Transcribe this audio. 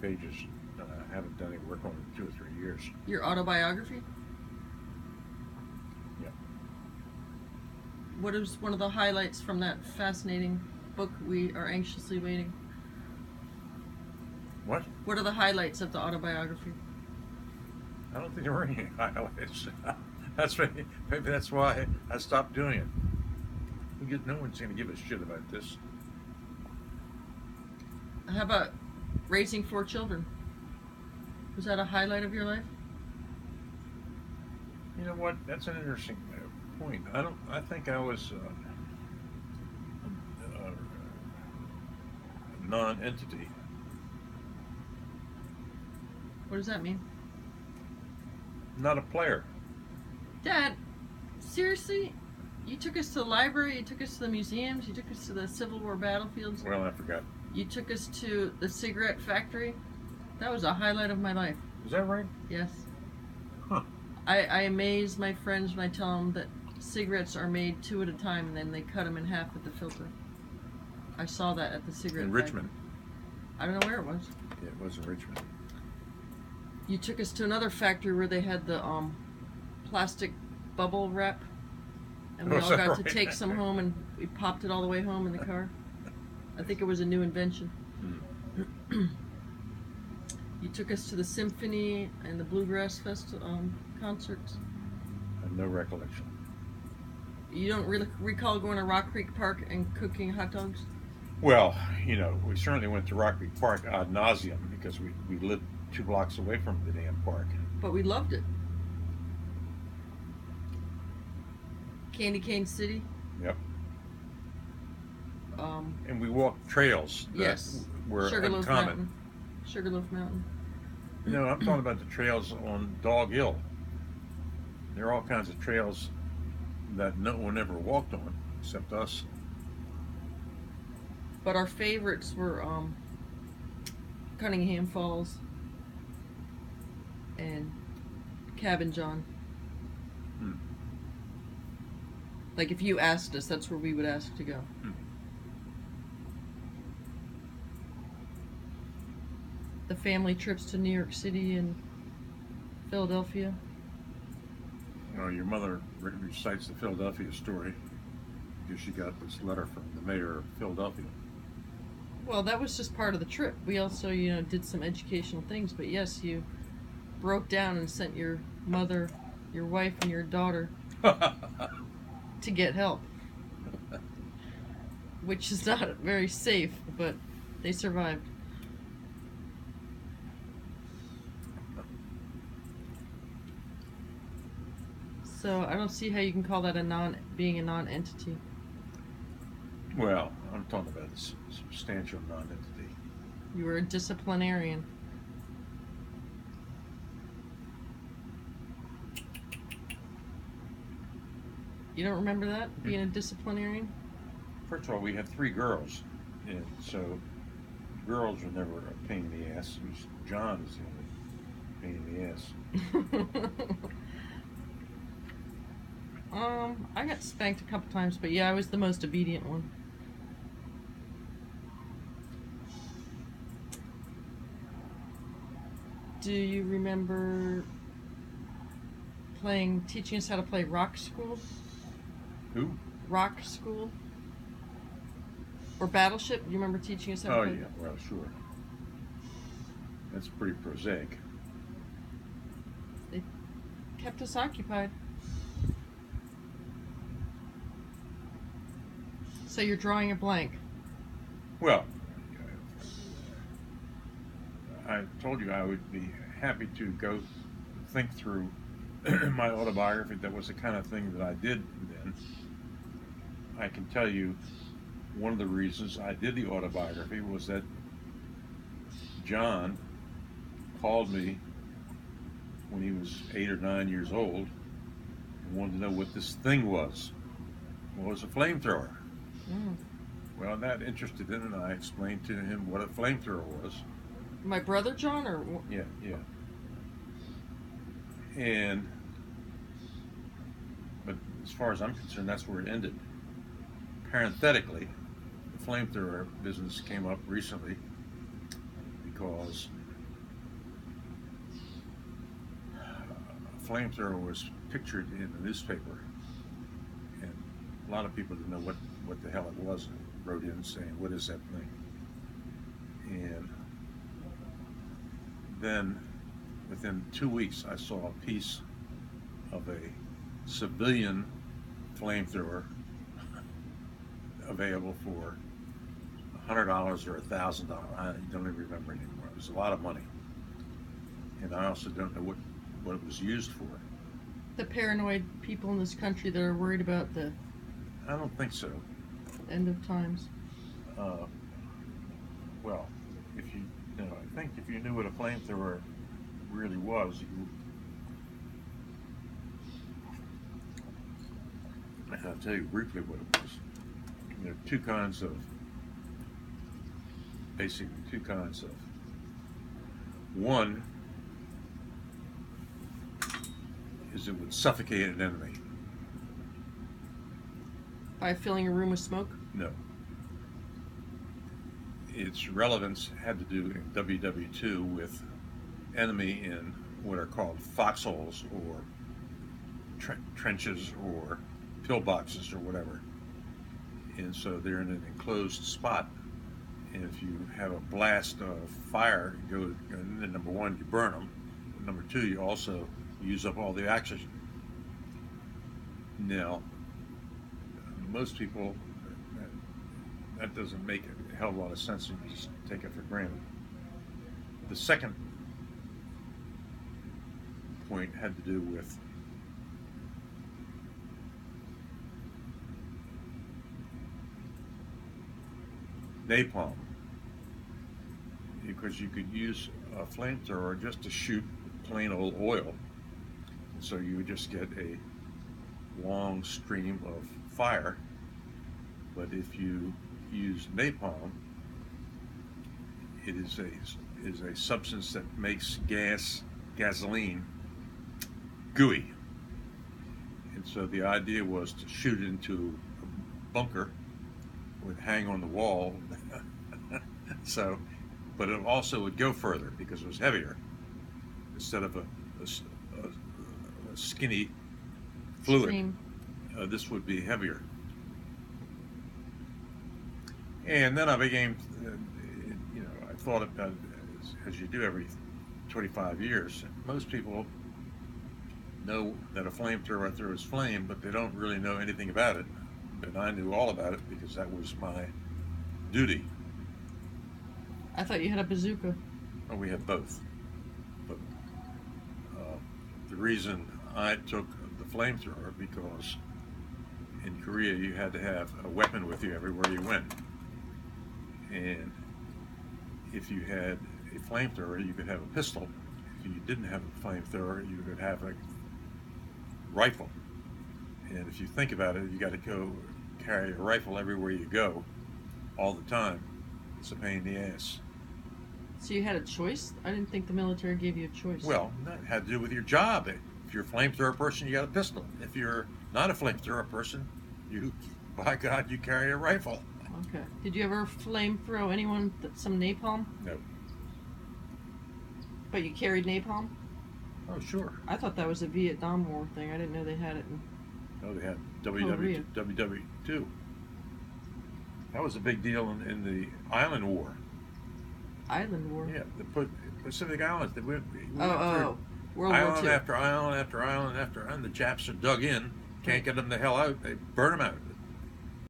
pages. I haven't done any work on it in 2 or 3 years. Your autobiography? Yeah. What is one of the highlights from that fascinating book we are anxiously waiting? What? What are the highlights of the autobiography? I don't think there were any highlights. Maybe that's why I stopped doing it. No one's going to give a shit about this. How about raising 4 children? Was that a highlight of your life? You know what? That's an interesting point. I think I was a non-entity. What does that mean? Not a player. Dad, seriously? You took us to the library, you took us to the museums, you took us to the Civil War battlefields. Well, I forgot. You took us to the cigarette factory. That was a highlight of my life. Is that right? Yes. Huh. I amaze my friends when I tell them that cigarettes are made 2 at a time and then they cut them in half with the filter. I saw that at the cigarette In factory. Richmond. I don't know where it was. Yeah, it was in Richmond. You took us to another factory where they had the plastic bubble wrap, and we all got to take some home, and we popped it all the way home in the car. I think it was a new invention. You took us to the symphony and the bluegrass concerts. I have no recollection. You don't really recall going to Rock Creek Park and cooking hot dogs? Well, we certainly went to Rock Creek Park ad nauseum because we lived 2 blocks away from the damn park. But we loved it. Candy Cane City. Yep. Um, And we walked trails that yes. were Sugarloaf uncommon. Mountain. Sugarloaf Mountain. No, I'm talking about the trails on Dog Hill. There are all kinds of trails that no one ever walked on except us. But our favorites were Cunningham Falls and Cabin John. Like if you asked us, that's where we would ask to go. The family trips to New York City and Philadelphia. Your mother recites the Philadelphia story because she got this letter from the mayor of Philadelphia. Well, that was just part of the trip. We also, did some educational things. But yes, you broke down and sent your mother, your wife, and your daughter to get help. Which is not very safe, but they survived. So I don't see how you can call that being a non-entity. Well, I'm talking about a substantial non-entity. You were a disciplinarian. You don't remember that, being a disciplinarian? First of all, we had 3 girls, and so girls were never a pain in the ass. It was John was the only pain in the ass. I got spanked a couple times, but yeah, I was the most obedient one. Do you remember teaching us how to play rock school? Who? Rock school? Or Battleship? You remember teaching us how to play? Oh, yeah, well, sure. That's pretty prosaic. They kept us occupied. So you're drawing a blank. Well, I told you I would be happy to go think through my autobiography. That was the kind of thing that I did then. I can tell you one of the reasons I did the autobiography was that John called me when he was 8 or 9 years old and wanted to know what this thing was. Well, it was a flamethrower. Well, that interested him, and I explained to him what a flamethrower was. My brother John, or Yeah. But as far as I'm concerned, that's where it ended. Parenthetically, the flamethrower business came up recently because flamethrower was pictured in the newspaper, and a lot of people didn't know what the hell it was, and wrote in saying, "What is that thing?" And then, within 2 weeks, I saw a piece of a civilian flamethrower available for $100 or $1,000. I don't even remember anymore. It was a lot of money, and I also don't know what it was used for. The paranoid people in this country that are worried about the I don't think so. end of times. Well, I think if you knew what a flamethrower really was, I'll tell you briefly what it was. There are basically two kinds of. One is it would suffocate an enemy. By filling a room with smoke? No. Its relevance had to do in WW2 with enemy in what are called foxholes or trenches or pillboxes or whatever. And so they're in an enclosed spot. And if you have a blast of fire, then number one, you burn them. Number two, you also use up all the oxygen. Now, most people, that doesn't make a hell of a lot of sense, and you just take it for granted. The second point had to do with napalm, because you could use a flamethrower just to shoot plain old oil, so you would just get a long stream of fire. But if you use napalm, it is a substance that makes gasoline gooey, and so the idea was to shoot it into a bunker, would hang on the wall. So, but it also would go further because it was heavier. Instead of a skinny fluid, this would be heavier. And then I began, I thought about it as you do every 25 years. Most people know that a flamethrower throws flame, but they don't really know anything about it. And I knew all about it because that was my duty. I thought you had a bazooka. Oh, we had both. But the reason I took the flamethrower, because in Korea you had to have a weapon with you everywhere you went. And if you had a flamethrower, you could have a pistol. If you didn't have a flamethrower, you could have a rifle. And if you think about it, you got to go carry a rifle everywhere you go all the time. It's a pain in the ass. So you had a choice? I didn't think the military gave you a choice. Well, that had to do with your job. If you're a flamethrower person, you got a pistol. If you're not a flamethrower person, by God, you carry a rifle. Okay. Did you ever flamethrow anyone some napalm? No. But you carried napalm? Oh, sure. I thought that was a Vietnam War thing. I didn't know they had it in... No, they had WW2. That was a big deal in the Island War. Island War? Yeah, the Pacific Islands. We went World War island II. after island after island after island. The Japs are dug in, can't get them the hell out. They burn them out.